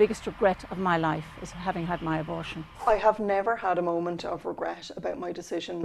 biggest regret of my life is having had my abortion. I have never had a moment of regret about my decision.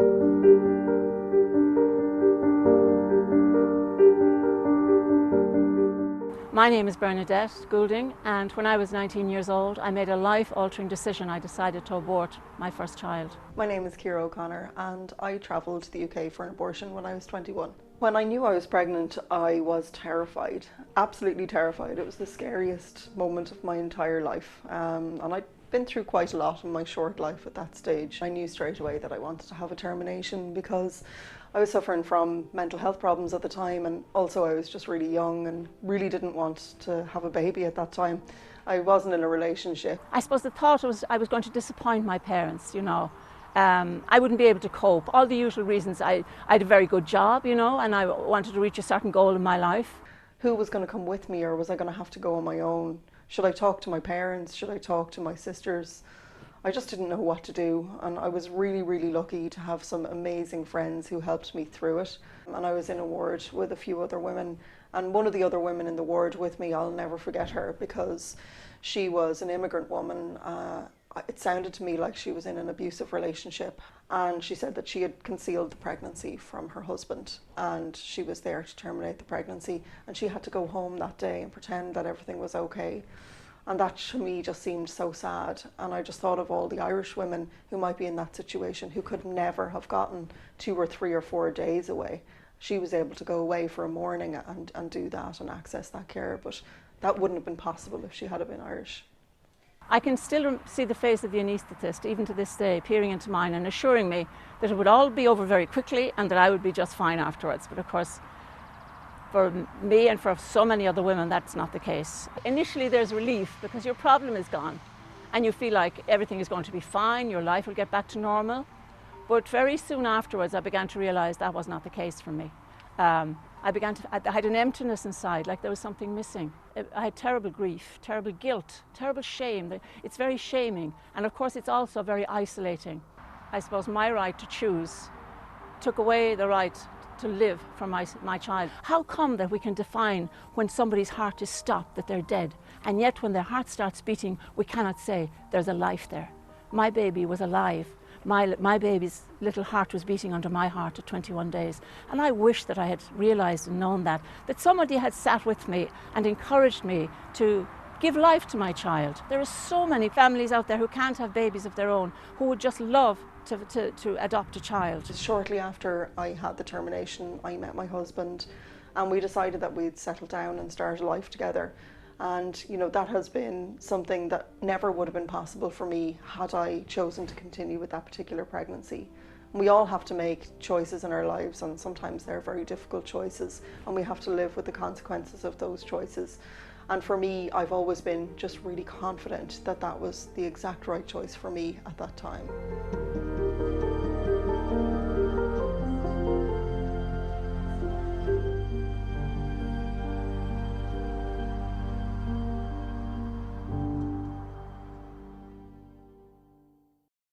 My name is Bernadette Goulding, and when I was 19 years old, I made a life-altering decision. I decided to abort my first child. My name is Ciara O'Connor, and I travelled to the UK for an abortion when I was 21. When I knew I was pregnant, I was terrified, absolutely terrified. It was the scariest moment of my entire life, and I'd been through quite a lot in my short life at that stage. I knew straight away that I wanted to have a termination because I was suffering from mental health problems at the time, and also I was just really young and really didn't want to have a baby at that time. I wasn't in a relationship. I suppose the thought was I was going to disappoint my parents, you know. I wouldn't be able to cope. All the usual reasons. I had a very good job, you know, and I wanted to reach a certain goal in my life. Who was going to come with me, or was I going to have to go on my own? Should I talk to my parents? Should I talk to my sisters? I just didn't know what to do, and I was really, really lucky to have some amazing friends who helped me through it. And I was in a ward with a few other women, and one of the other women in the ward with me, I'll never forget her because she was an immigrant woman. It sounded to me like she was in an abusive relationship, and she said that she had concealed the pregnancy from her husband, and she was there to terminate the pregnancy, and she had to go home that day and pretend that everything was okay. And that to me just seemed so sad, and I just thought of all the Irish women who might be in that situation who could never have gotten 2 or 3 or 4 days away. She was able to go away for a morning and do that and access that care, but that wouldn't have been possible if she had been Irish. I can still see the face of the anaesthetist, even to this day, peering into mine and assuring me that it would all be over very quickly and that I would be just fine afterwards. But of course, for me and for so many other women, that's not the case. Initially there's relief because your problem is gone and you feel like everything is going to be fine, your life will get back to normal. But very soon afterwards I began to realise that was not the case for me. I had an emptiness inside, like there was something missing. I had terrible grief, terrible guilt, terrible shame. It's very shaming, and of course it's also very isolating. I suppose my right to choose took away the right to live for my child. How come that we can define when somebody's heart is stopped, that they're dead, and yet when their heart starts beating, we cannot say there's a life there? My baby was alive. My baby's little heart was beating under my heart at 21 days. And I wish that I had realised and known that somebody had sat with me and encouraged me to give life to my child. There are so many families out there who can't have babies of their own, who would just love to adopt a child. Shortly after I had the termination, I met my husband, and we decided that we'd settle down and start a life together. And you know, that has been something that never would have been possible for me had I chosen to continue with that particular pregnancy. We all have to make choices in our lives, and sometimes they're very difficult choices, and we have to live with the consequences of those choices. And for me, I've always been just really confident that that was the exact right choice for me at that time.